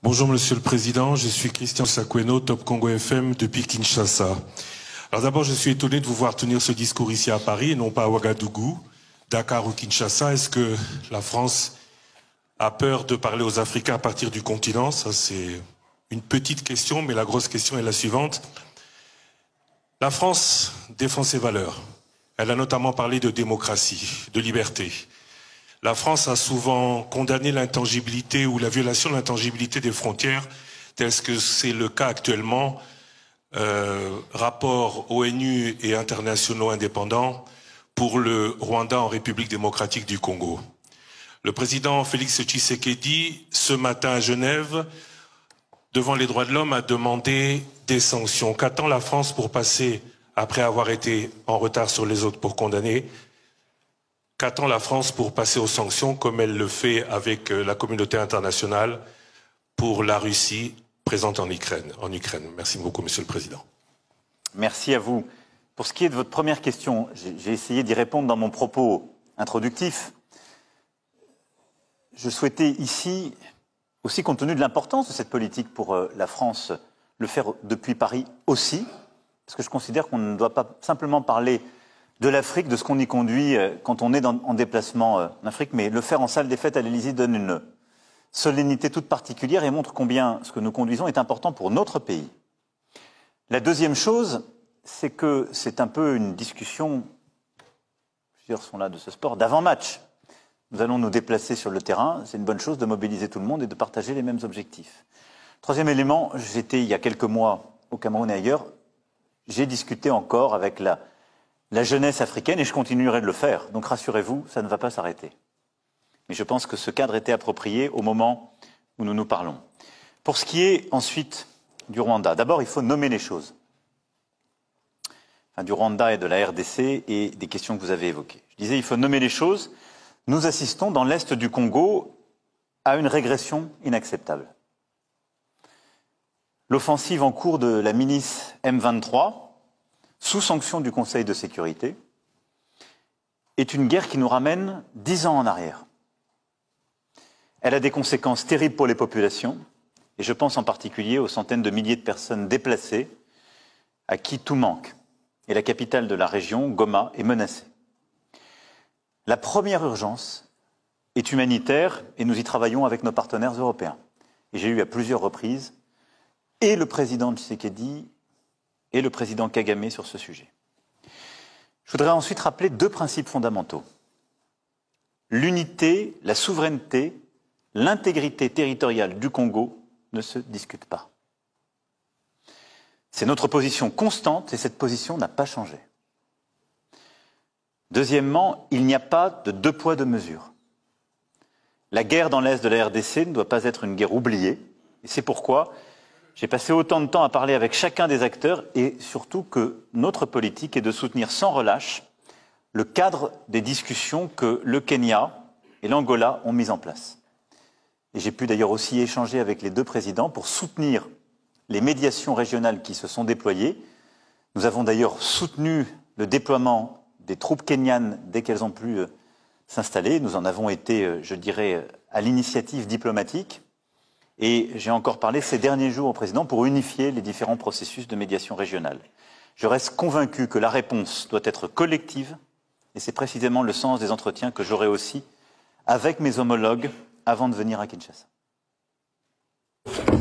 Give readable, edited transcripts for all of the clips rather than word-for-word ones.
Bonjour Monsieur le Président, je suis Christian Sakweno, Top Congo FM depuis Kinshasa. Alors d'abord, je suis étonné de vous voir tenir ce discours ici à Paris et non pas à Ouagadougou, Dakar ou Kinshasa. Est-ce que la France a peur de parler aux Africains à partir du continent? Ça, c'est une petite question, mais la grosse question est la suivante. La France défend ses valeurs. Elle a notamment parlé de démocratie, de liberté. La France a souvent condamné l'intangibilité ou la violation de l'intangibilité des frontières, tel que c'est le cas actuellement. Rapports ONU et internationaux indépendants pour le Rwanda en République démocratique du Congo. Le président Félix Tshisekedi, ce matin à Genève, devant les droits de l'homme, a demandé des sanctions. Qu'attend la France pour passer, après avoir été en retard sur les autres pour condamner, qu'attend la France pour passer aux sanctions comme elle le fait avec la communauté internationale pour la Russie présente en Ukraine. Merci beaucoup, Monsieur le Président. Merci à vous. Pour ce qui est de votre première question, j'ai essayé d'y répondre dans mon propos introductif. Je souhaitais ici, aussi compte tenu de l'importance de cette politique pour la France, le faire depuis Paris aussi, parce que je considère qu'on ne doit pas simplement parler de l'Afrique, de ce qu'on y conduit quand on est en déplacement en Afrique, mais le faire en salle des fêtes à l'Élysée donne une solennité toute particulière et montre combien ce que nous conduisons est important pour notre pays. La deuxième chose, c'est que c'est un peu une discussion, plusieurs sont là de ce sport, d'avant-match. Nous allons nous déplacer sur le terrain, c'est une bonne chose de mobiliser tout le monde et de partager les mêmes objectifs. Troisième élément, j'étais il y a quelques mois au Cameroun et ailleurs, j'ai discuté encore avec la jeunesse africaine et je continuerai de le faire. Donc rassurez-vous, ça ne va pas s'arrêter. Mais je pense que ce cadre était approprié au moment où nous nous parlons. Pour ce qui est ensuite du Rwanda, d'abord il faut nommer les choses. Enfin, du Rwanda et de la RDC et des questions que vous avez évoquées. Je disais il faut nommer les choses. Nous assistons dans l'est du Congo à une régression inacceptable. L'offensive en cours de la milice M23, sous sanction du Conseil de sécurité, est une guerre qui nous ramène 10 ans en arrière. Elle a des conséquences terribles pour les populations, et je pense en particulier aux centaines de milliers de personnes déplacées à qui tout manque. Et la capitale de la région, Goma, est menacée. La première urgence est humanitaire, et nous y travaillons avec nos partenaires européens. Et j'ai eu à plusieurs reprises et le président Tshisekedi et le président Kagame sur ce sujet. Je voudrais ensuite rappeler deux principes fondamentaux. L'unité, la souveraineté, l'intégrité territoriale du Congo ne se discutent pas. C'est notre position constante et cette position n'a pas changé. Deuxièmement, il n'y a pas de deux poids, deux mesures. La guerre dans l'est de la RDC ne doit pas être une guerre oubliée et c'est pourquoi j'ai passé autant de temps à parler avec chacun des acteurs et surtout que notre politique est de soutenir sans relâche le cadre des discussions que le Kenya et l'Angola ont mis en place. Et j'ai pu d'ailleurs aussi échanger avec les deux présidents pour soutenir les médiations régionales qui se sont déployées. Nous avons d'ailleurs soutenu le déploiement des troupes kenyanes dès qu'elles ont pu s'installer. Nous en avons été, je dirais, à l'initiative diplomatique. Et j'ai encore parlé ces derniers jours au président pour unifier les différents processus de médiation régionale. Je reste convaincu que la réponse doit être collective et c'est précisément le sens des entretiens que j'aurai aussi avec mes homologues avant de venir à Kinshasa.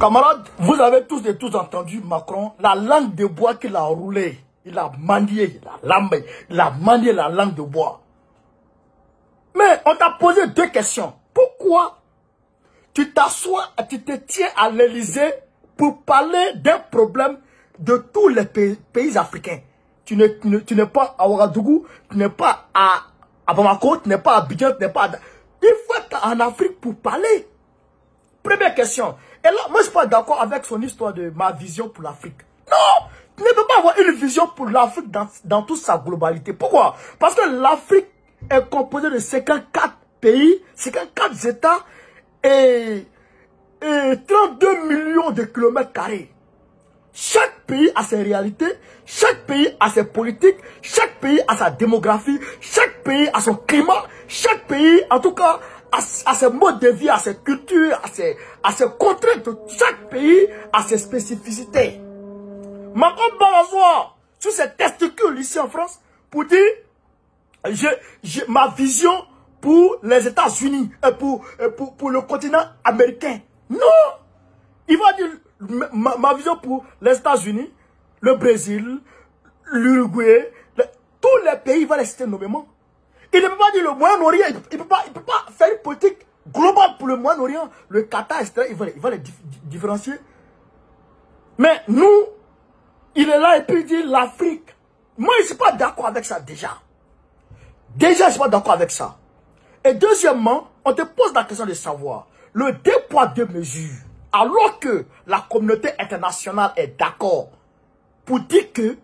Camarades, vous avez tous et tous entendu Macron, la langue de bois qu'il a roulée, il a manié il a manié la langue de bois. Mais on t'a posé deux questions. Pourquoi tu t'assois, tu te tiens à l'Élysée pour parler d'un problème de tous les pays africains? Tu n'es pas à Ouagadougou, tu n'es pas à Bamako, tu n'es pas à Abidjan, tu n'es pas à... Il faut être en Afrique pour parler. Première question. Et là, moi je ne suis pas d'accord avec son histoire de ma vision pour l'Afrique. Non, tu ne peux pas avoir une vision pour l'Afrique dans toute sa globalité. Pourquoi? Parce que l'Afrique est composée de 54 pays, 54 États, et 32 millions de kilomètres carrés. Chaque pays a ses réalités, chaque pays a ses politiques, chaque pays a sa démographie, chaque pays a son climat, chaque pays, en tout cas, à ses modes de vie, à ses cultures, à ses contraintes. Chaque pays a ses spécificités. Macron va s'asseoir sur ses testicules ici en France pour dire ma vision pour les États-Unis, pour le continent américain. Non! Il va dire ma vision pour les États-Unis, le Brésil, l'Uruguay, tous les pays, il va les citer nommément. Il ne peut pas dire le Moyen-Orient, il ne peut pas faire une politique globale pour le Moyen-Orient, le Qatar, etc. Il va les différencier. Mais nous, il est là et puis il dit l'Afrique. Moi, je ne suis pas d'accord avec ça déjà. Déjà, je ne suis pas d'accord avec ça. Et deuxièmement, on te pose la question de savoir le 2 poids 2 mesures, alors que la communauté internationale est d'accord pour dire que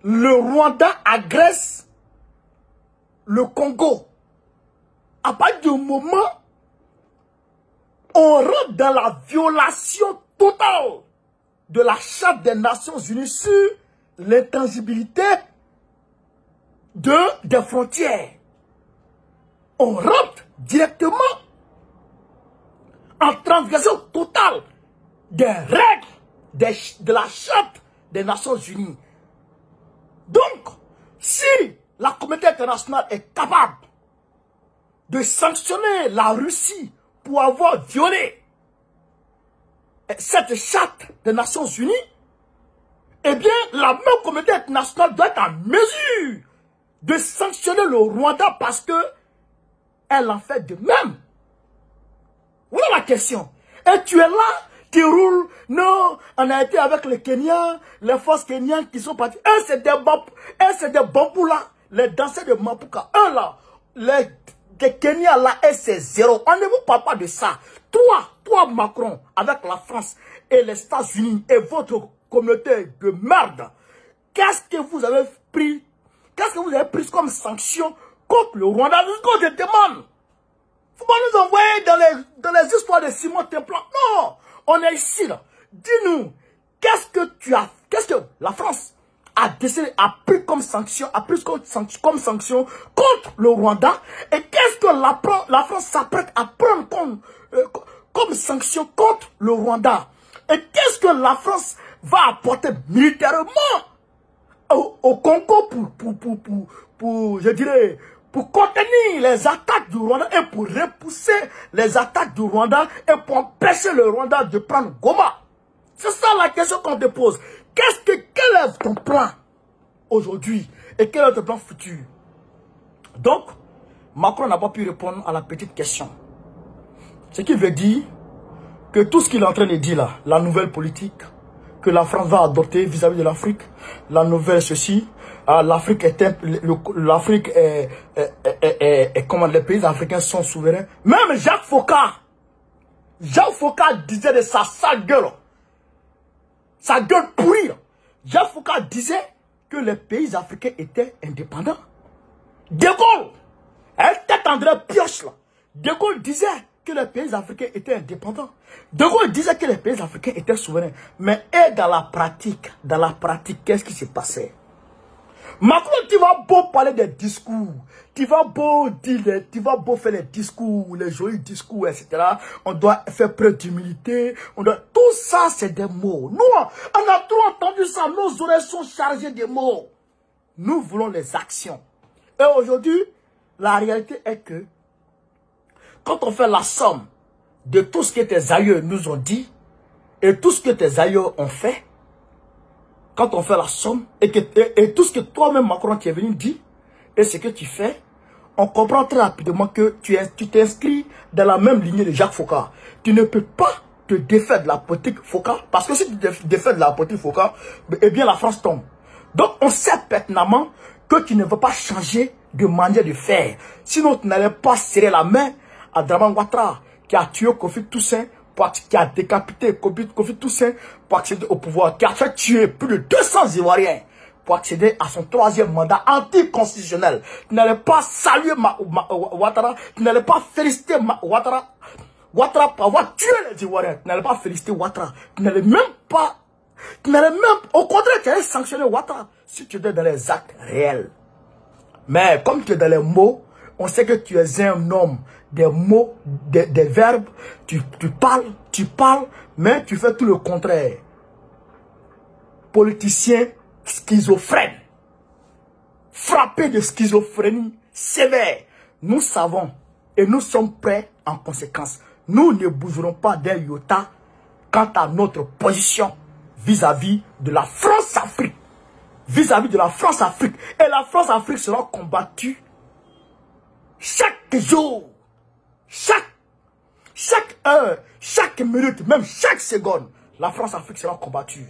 le Rwanda agresse le Congo. À partir du moment où on rentre dans la violation totale de la Charte des Nations Unies sur l'intangibilité des frontières, on rentre directement en transgression totale des règles de la Charte des Nations Unies. Donc, si la communauté internationale est capable de sanctionner la Russie pour avoir violé cette Charte des Nations Unies, eh bien, la même communauté internationale doit être en mesure de sanctionner le Rwanda parce que elle en fait de même. Voilà la question. Et tu es là, tu roules. Non, on a été avec les Kenyans, les forces kenyanes qui sont partis. Un, c'est des bambous là, les danseurs de Mapuka. Un là, les Kenyans là, et c'est zéro. On ne vous parle pas de ça. Toi Macron, avec la France et les États-Unis et votre communauté de merde, qu'est-ce que vous avez pris? Qu'est-ce que vous avez pris comme sanction contre le Rwanda? C'est ce qu'on te demande. Faut pas nous envoyer dans les histoires de Simon Templant. Non, on est ici là. Dis-nous, qu'est-ce que la France a pris comme sanction, comme sanction contre le Rwanda, et qu'est-ce que la France s'apprête à prendre comme sanction contre le Rwanda, et qu'est-ce que la France va apporter militairement au Congo pour contenir les attaques du Rwanda et pour repousser les attaques du Rwanda et pour empêcher le Rwanda de prendre Goma. C'est ça la question qu'on te pose. Quel est ton plan aujourd'hui et quel est ton plan futur? Donc, Macron n'a pas pu répondre à la petite question. Ce qui veut dire que tout ce qu'il est en train de dire là, la nouvelle politique que la France va adopter vis-à-vis de l'Afrique, la nouvelle ceci, l'Afrique est comment les pays africains sont souverains. Même Jacques Faucard disait de sa sale gueule pourrie. Jacques Faucard disait que les pays africains étaient indépendants. De Gaulle, elle tête André Pioche là. De Gaulle disait que les pays africains étaient indépendants. De Gaulle disait que les pays africains étaient souverains. Mais dans la pratique, qu'est-ce qui s'est passé? Macron, tu vas beau parler des discours, tu vas beau faire les discours, les jolis discours, etc. On doit faire preuve d'humilité. Tout ça, c'est des mots. Nous, on a trop entendu ça. Nos oreilles sont chargées de mots. Nous voulons les actions. Et aujourd'hui, la réalité est que quand on fait la somme de tout ce que tes aïeux nous ont dit et tout ce que tes aïeux ont fait, quand on fait la somme et tout ce que toi-même Macron tu es venu dire et ce que tu fais, on comprend très rapidement que tu t'inscris dans la même lignée de Jacques Faucard. Tu ne peux pas te défaire de la politique Faucard parce que si tu te défais de la politique Faucard, eh bien la France tombe. Donc on sait pertinemment que tu ne veux pas changer de manière de faire. Sinon tu n'allais pas serrer la main à Draman Ouattara qui a tué Kofi Toussaint, qui a décapité Kofi Toussaint pour accéder au pouvoir, qui a fait tuer plus de 200 Ivoiriens pour accéder à son 3e mandat anticonstitutionnel. Tu n'allais pas saluer Ouattara, tu n'allais pas féliciter Ouattara pour avoir tué les Ivoiriens, tu n'allais pas féliciter Ouattara, tu n'allais même, au contraire, tu allais sanctionner Ouattara si tu étais dans les actes réels. Mais comme tu es dans les mots, on sait que tu es un homme des mots, des verbes, tu parles, mais tu fais tout le contraire. Politicien schizophrène, frappé de schizophrénie sévère. Nous savons et nous sommes prêts en conséquence. Nous ne bougerons pas d'un iota quant à notre position vis-à-vis de la France-Afrique. Vis-à-vis de la France-Afrique. Et la France-Afrique sera combattue chaque jour, chaque heure, chaque minute, même chaque seconde. La France-Afrique sera combattue.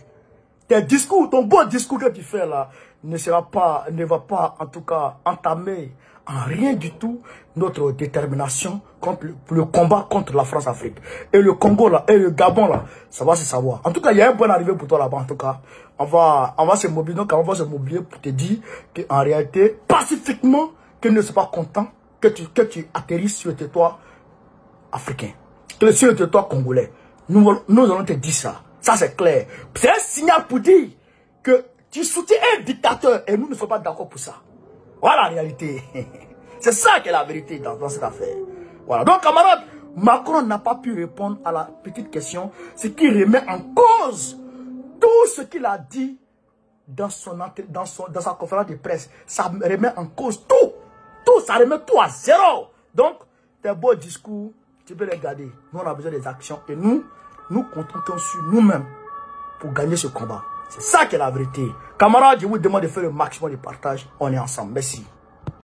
Tes discours, ton beau discours que tu fais là, ne va pas en tout cas entamer en rien du tout notre détermination contre le combat contre la France-Afrique. Et le Congo là, et le Gabon là, ça va se savoir. En tout cas, il y a un bon arrivé pour toi là-bas. En tout cas, on va se mobiliser. Donc, on va se mobiliser pour te dire qu'en réalité, pacifiquement, que ne sois pas content que tu atterrisses sur le territoire africain, sur le territoire congolais. Nous allons te dire ça. Ça, c'est clair. C'est un signal pour dire que tu soutiens un dictateur et nous ne sommes pas d'accord pour ça. Voilà la réalité. C'est ça qui est la vérité dans cette affaire. Voilà. Donc, camarades, Macron n'a pas pu répondre à la petite question, ce qui remet en cause tout ce qu'il a dit dans sa conférence de presse. Ça remet en cause tout. Tout, ça remet tout à zéro. Donc, tes beaux discours, tu peux les garder. Nous, on a besoin des actions et nous comptons sur nous-mêmes pour gagner ce combat. C'est ça qui est la vérité. Camarades, je vous demande de faire le maximum de partage. On est ensemble. Merci.